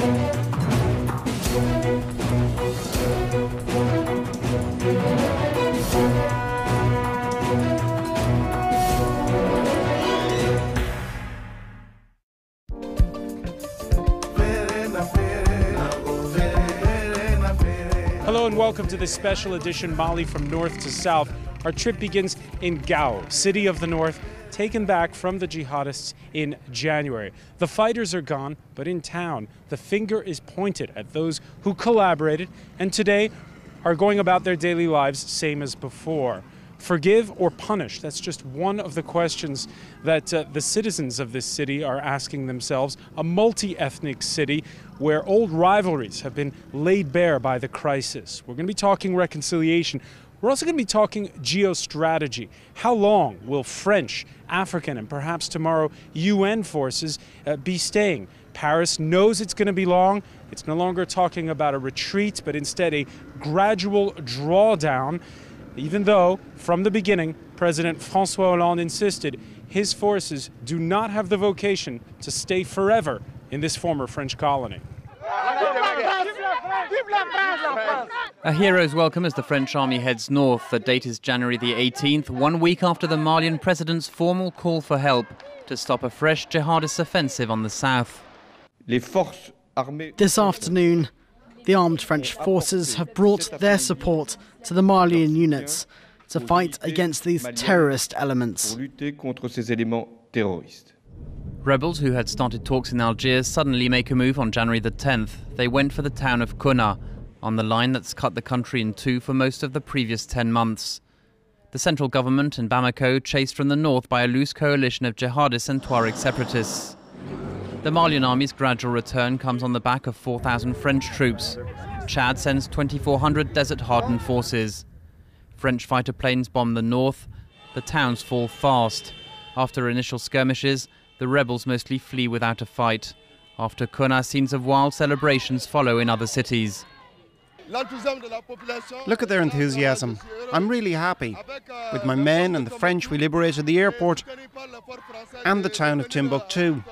Hello and welcome to this special edition Mali from north to south. Our trip begins in Gao, city of the north, taken back from the jihadists in January. The fighters are gone, but in town, the finger is pointed at those who collaborated and today are going about their daily lives same as before. Forgive or punish? That's just one of the questions that the citizens of this city are asking themselves. A multi-ethnic city where old rivalries have been laid bare by the crisis. We're going to be talking reconciliation. We're also going to be talking geostrategy. How long will French, African, and perhaps tomorrow UN forces be staying? Paris knows it's going to be long. It's no longer talking about a retreat, but instead a gradual drawdown. Even though, from the beginning, President François Hollande insisted his forces do not have the vocation to stay forever in this former French colony. A hero's welcome as the French army heads north. The date is January the 18th, 1 week after the Malian president's formal call for help to stop a fresh jihadist offensive on the south. This afternoon, the armed French forces have brought their support to the Malian units to fight against these terrorist elements. Rebels who had started talks in Algiers suddenly make a move on January the 10th. They went for the town of Konna, on the line that's cut the country in two for most of the previous 10 months. The central government in Bamako, chased from the north by a loose coalition of jihadists and Tuareg separatists. The Malian army's gradual return comes on the back of 4,000 French troops. Chad sends 2,400 desert-hardened forces. French fighter planes bomb the north. The towns fall fast. After initial skirmishes, the rebels mostly flee without a fight. After Konna, scenes of wild celebrations follow in other cities. Look at their enthusiasm. I'm really happy. With my men and the French, we liberated the airport and the town of Timbuktu.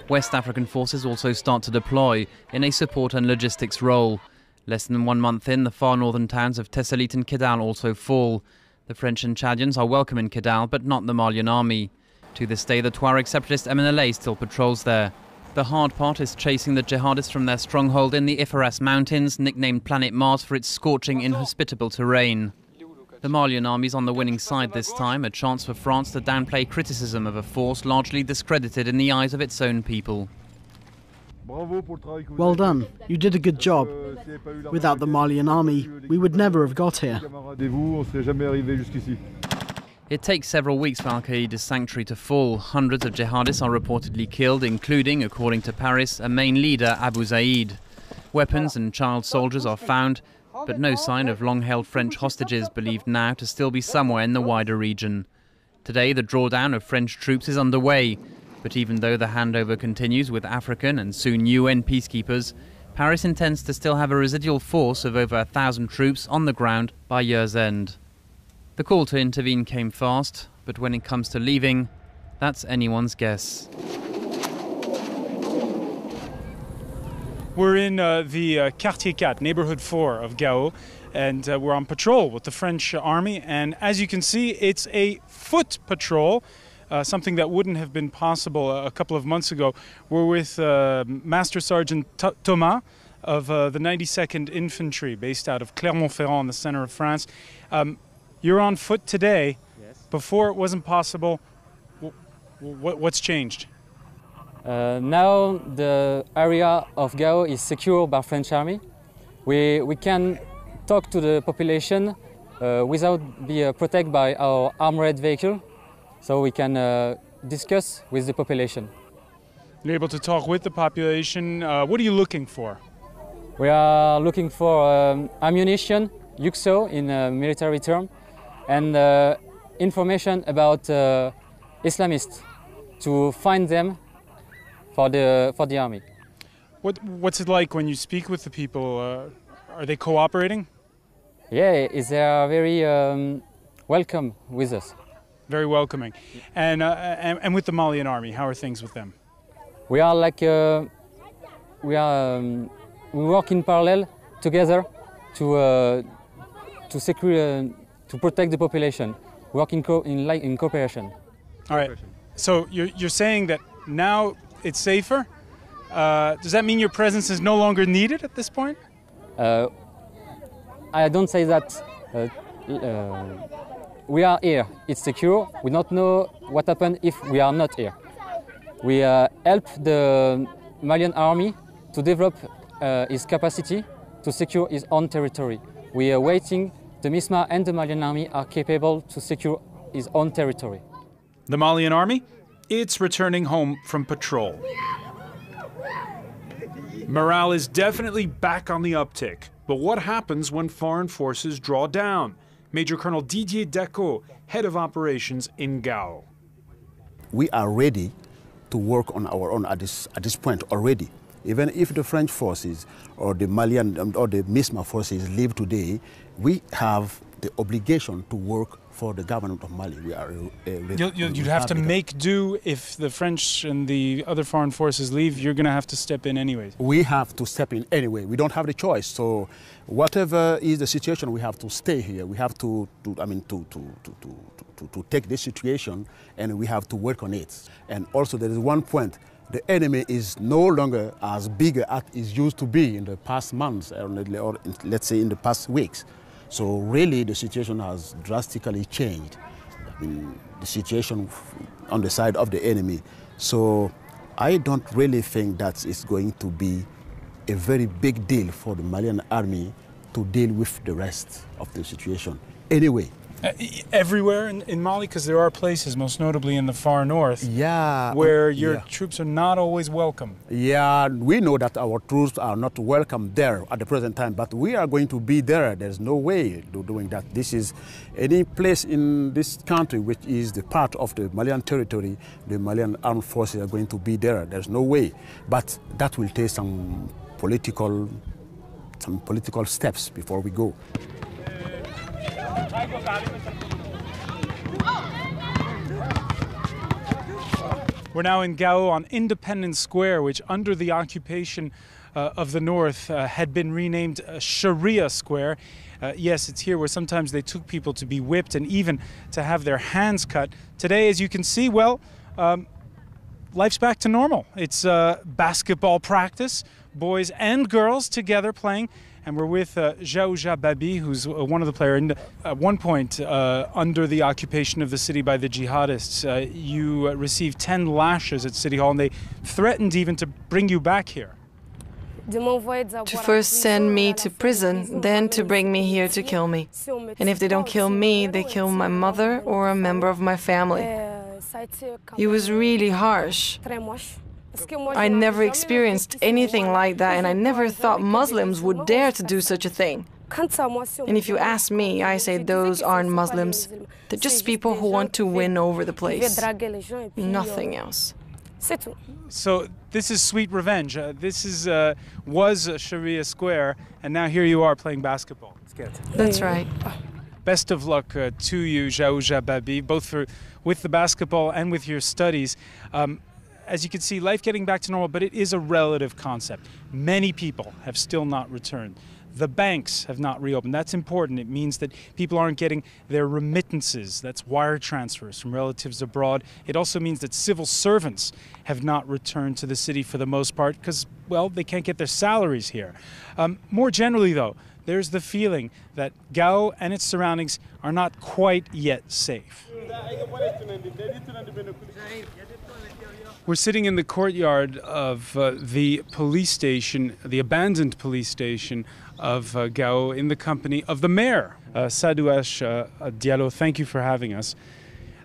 West African forces also start to deploy in a support and logistics role. Less than 1 month in, the far northern towns of Tessalit and Kidal also fall. The French and Chadians are welcome in Kidal, but not the Malian army. To this day, the Tuareg separatist MNLA still patrols there. The hard part is chasing the jihadists from their stronghold in the Ifaras Mountains, nicknamed Planet Mars for its scorching, inhospitable terrain. The Malian army's on the winning side this time, a chance for France to downplay criticism of a force largely discredited in the eyes of its own people. Well done, you did a good job. Without the Malian army, we would never have got here. It takes several weeks for Al-Qaeda's sanctuary to fall. Hundreds of jihadists are reportedly killed, including, according to Paris, a main leader, Abu Zaid. Weapons and child soldiers are found, but no sign of long-held French hostages believed now to still be somewhere in the wider region. Today, the drawdown of French troops is underway, but even though the handover continues with African and soon UN peacekeepers, Paris intends to still have a residual force of over 1,000 troops on the ground by year's end. The call to intervene came fast, but when it comes to leaving, that's anyone's guess. We're in the Quartier 4, neighborhood 4 of Gao, and we're on patrol with the French army. And as you can see, it's a foot patrol, something that wouldn't have been possible a couple of months ago. We're with Master Sergeant Thomas of the 92nd Infantry, based out of Clermont-Ferrand in the center of France. You're on foot today. Yes. Before it wasn't possible. What's changed? Now the area of Gao is secure by French army. We can talk to the population without being protected by our armored vehicle, so we can discuss with the population. You're able to talk with the population. What are you looking for? We are looking for ammunition, UXO in a military term, and information about Islamists to find them for the army. What's it like when you speak with the people? Are they cooperating? Yeah, they are very welcome with us. Very welcoming. And with the Malian army, how are things with them? We are like we work in parallel together to secure to protect the population. We work in cooperation. All right. So you're saying that now it's safer. Does that mean your presence is no longer needed at this point? I don't say that. We are here. It's secure. We don't know what happens if we are not here. We help the Malian army to develop its capacity to secure its own territory. We are waiting. The MISMA and the Malian army are capable to secure its own territory. The Malian army? It's returning home from patrol. Morale is definitely back on the uptick. But what happens when foreign forces draw down? Major Colonel Didier Deco, head of operations in Gao. We are ready to work on our own at this point already. Even if the French forces or the Malian or the MISMA forces leave today, we have the obligation to work for the government of Mali. We are You'd have to make do if the French and the other foreign forces leave. You're going to have to step in anyways. We have to step in anyway. We don't have the choice. So whatever is the situation, we have to stay here. We have to take this situation and we have to work on it. And also there is one point. The enemy is no longer as big as it used to be in the past months, or let's say in the past weeks. So really the situation has drastically changed. I mean, the situation on the side of the enemy. So I don't really think that it's going to be a very big deal for the Malian army to deal with the rest of the situation. Anyway. Everywhere in Mali, because there are places, most notably in the far north, where your troops are not always welcome. Yeah, we know that our troops are not welcome there at the present time, but we are going to be there. There's no way doing that. This is any place in this country which is the part of the Malian territory, the Malian armed forces are going to be there. There's no way. But that will take some political steps before we go. We're now in Gao on Independence Square, which under the occupation of the north had been renamed Sharia Square. Yes, it's here where sometimes they took people to be whipped and even to have their hands cut. Today, as you can see, well, life's back to normal. It's basketball practice, boys and girls together playing. And we're with Jaouja Babi, who's one of the players. And at one point, under the occupation of the city by the jihadists, you received 10 lashes at City Hall, and they threatened even to bring you back here. To first send me to prison, then to bring me here to kill me. And if they don't kill me, they kill my mother or a member of my family. It was really harsh. I never experienced anything like that, and I never thought Muslims would dare to do such a thing. And if you ask me, I say those aren't Muslims. They're just people who want to win over the place. Nothing else. So this is sweet revenge. This was Sharia Square, and now here you are playing basketball. That's right. Best of luck to you, Jaouja Babi, both with the basketball and with your studies. As you can see, life getting back to normal, but it is a relative concept. Many people have still not returned. The banks have not reopened. That's important. It means that people aren't getting their remittances. That's wire transfers from relatives abroad. It also means that civil servants have not returned to the city for the most part because, well, they can't get their salaries here. More generally, though, there's the feeling that Gao and its surroundings are not quite yet safe. We're sitting in the courtyard of the police station, the abandoned police station of Gao, in the company of the mayor, Sadouash Diallo. Thank you for having us.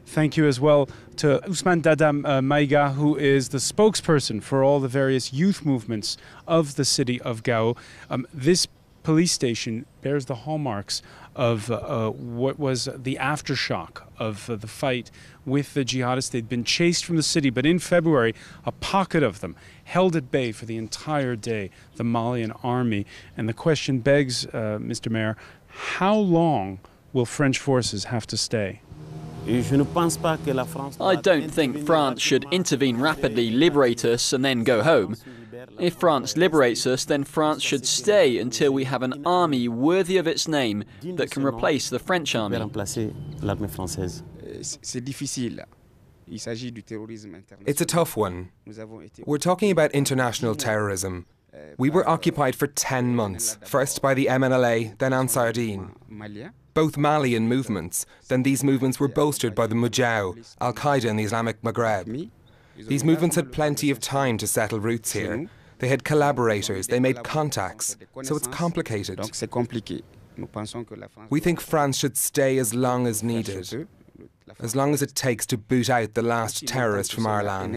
Thank you as well to Ousmane Dada Maïga, who is the spokesperson for all the various youth movements of the city of Gao. This police station bears the hallmarks of what was the aftershock of the fight with the jihadists. They'd been chased from the city, but in February, a pocket of them held at bay for the entire day the Malian army. And the question begs, Mr. Mayor, how long will French forces have to stay? I don't think France should intervene rapidly, liberate us, and then go home. If France liberates us, then France should stay until we have an army worthy of its name that can replace the French army. It's a tough one. We're talking about international terrorism. We were occupied for 10 months, first by the MNLA, then Ansar Dine. Both Malian movements, then these movements were bolstered by the Mujao, Al-Qaeda in the Islamic Maghreb. These movements had plenty of time to settle roots here. They had collaborators, they made contacts, so it's complicated. We think France should stay as long as needed, as long as it takes to boot out the last terrorist from our land.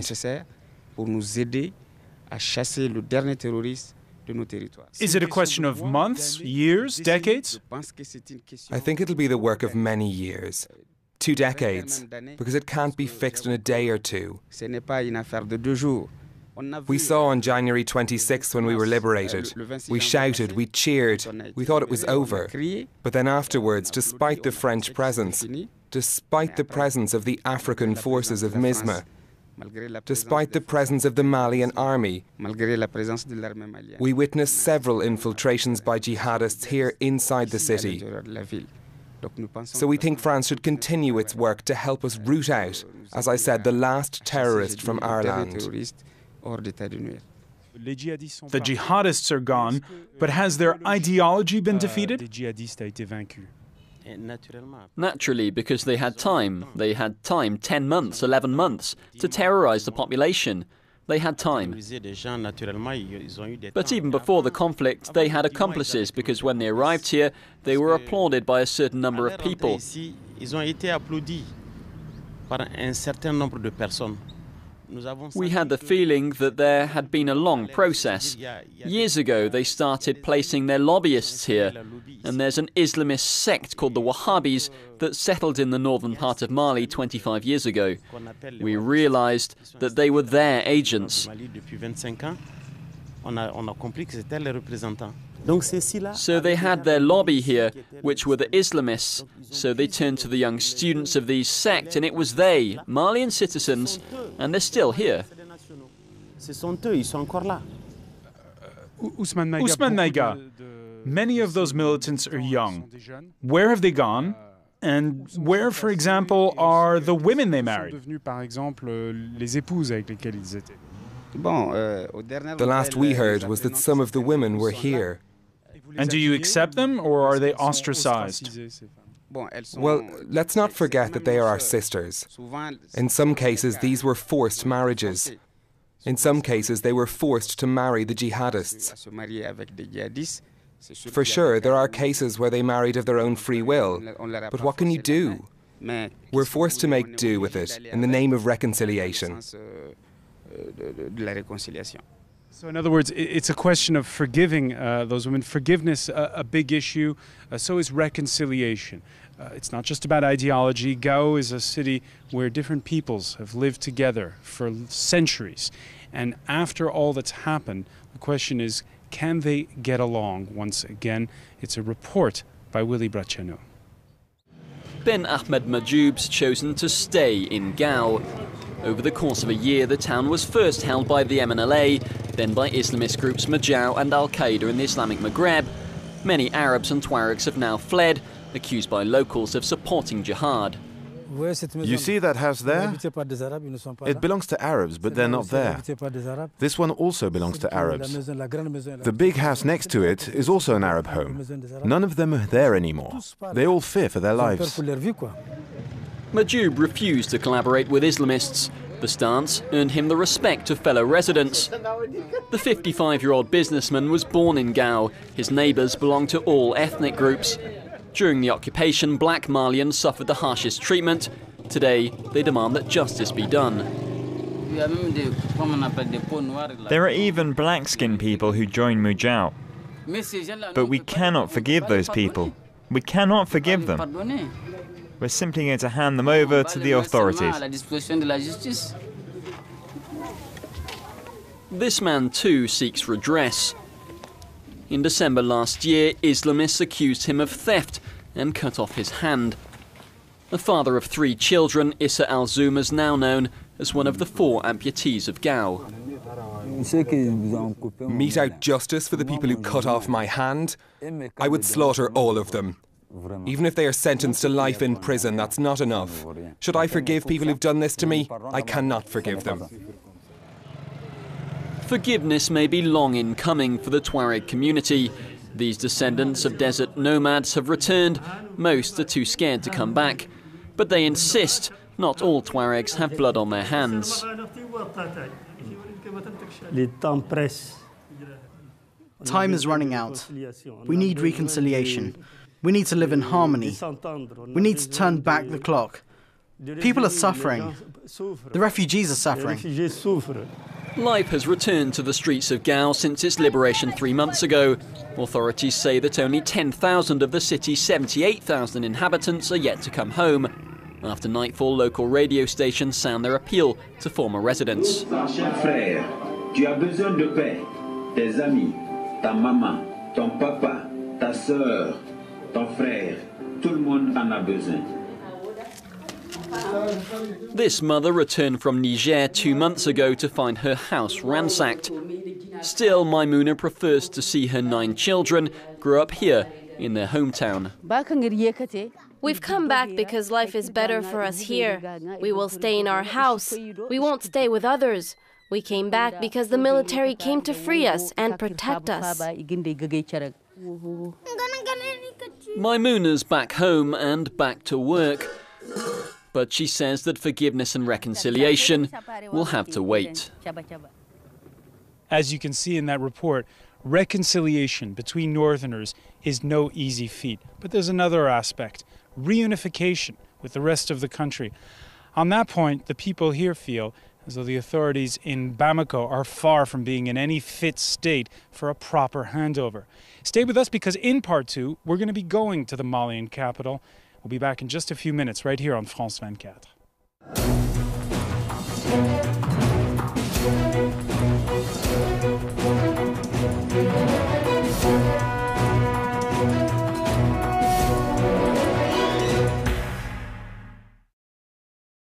Is it a question of months, years, decades? I think it'll be the work of many years. 2 decades, because it can't be fixed in a day or two. We saw on January 26th when we were liberated. We shouted, we cheered, we thought it was over. But then afterwards, despite the French presence, despite the presence of the African forces of MISMA, despite the presence of the Malian army, we witnessed several infiltrations by jihadists here inside the city. So we think France should continue its work to help us root out, as I said, the last terrorist from our land. The jihadists are gone, but has their ideology been defeated? Naturally, because they had time. They had time, 10 months, 11 months, to terrorize the population. They had time. But even before the conflict, they had accomplices, because when they arrived here, they were applauded by a certain number of people. We had the feeling that there had been a long process. Years ago, they started placing their lobbyists here, and there's an Islamist sect called the Wahhabis that settled in the northern part of Mali 25 years ago. We realized that they were their agents. So they had their lobby here, which were the Islamists. So they turned to the young students of these sects, and it was they, Malian citizens, and they're still here. Ousmane Maïga, many of those militants are young. Where have they gone? And where, for example, are the women they married? The last we heard was that some of the women were here. And do you accept them, or are they ostracized? Well, let's not forget that they are our sisters. In some cases, these were forced marriages. In some cases, they were forced to marry the jihadists. For sure, there are cases where they married of their own free will. But what can you do? We're forced to make do with it in the name of reconciliation. So in other words, it's a question of forgiving those women. Forgiveness, a big issue. So is reconciliation. It's not just about ideology. Gao is a city where different peoples have lived together for centuries. And after all that's happened, the question is, can they get along once again? It's a report by Willy Bracciano. Ben Ahmed Majoub's chosen to stay in Gao. Over the course of a year, the town was first held by the MNLA, then by Islamist groups Mujao and Al-Qaeda in the Islamic Maghreb. Many Arabs and Tuaregs have now fled, accused by locals of supporting jihad. You see that house there? It belongs to Arabs, but they're not there. This one also belongs to Arabs. The big house next to it is also an Arab home. None of them are there anymore. They all fear for their lives. Majoub refused to collaborate with Islamists. The stance earned him the respect of fellow residents. The 55-year-old businessman was born in Gao. His neighbours belonged to all ethnic groups. During the occupation, black Malians suffered the harshest treatment. Today, they demand that justice be done. There are even black-skinned people who join Mujao. But we cannot forgive those people. We cannot forgive them. We're simply going to hand them over to the authorities. This man too seeks redress. In December last year, Islamists accused him of theft and cut off his hand. The father of 3 children, Issa Al-Zoum, is now known as one of the 4 amputees of Gao. Mete out justice for the people who cut off my hand? I would slaughter all of them. Even if they are sentenced to life in prison, that's not enough. Should I forgive people who've done this to me? I cannot forgive them. Forgiveness may be long in coming for the Tuareg community. These descendants of desert nomads have returned. Most are too scared to come back. But they insist not all Tuaregs have blood on their hands. Time is running out. We need reconciliation. We need to live in harmony. We need to turn back the clock. People are suffering. The refugees are suffering. Life has returned to the streets of Gao since its liberation 3 months ago. Authorities say that only 10,000 of the city's 78,000 inhabitants are yet to come home. After nightfall, local radio stations sound their appeal to former residents. Tu as besoin de paix. Tes amis, ta maman, ton papa, ta sœur, ton frère, tout le monde en a besoin. This mother returned from Niger 2 months ago to find her house ransacked. Still, Maimouna prefers to see her 9 children grow up here in their hometown. We've come back because life is better for us here. We will stay in our house. We won't stay with others. We came back because the military came to free us and protect us. Maimouna's back home and back to work. But she says that forgiveness and reconciliation will have to wait. As you can see in that report, reconciliation between Northerners is no easy feat. But there's another aspect, reunification with the rest of the country. On that point, the people here feel as though the authorities in Bamako are far from being in any fit state for a proper handover. Stay with us because in part 2, we're going to be going to the Malian capital. We'll be back in just a few minutes right here on France 24.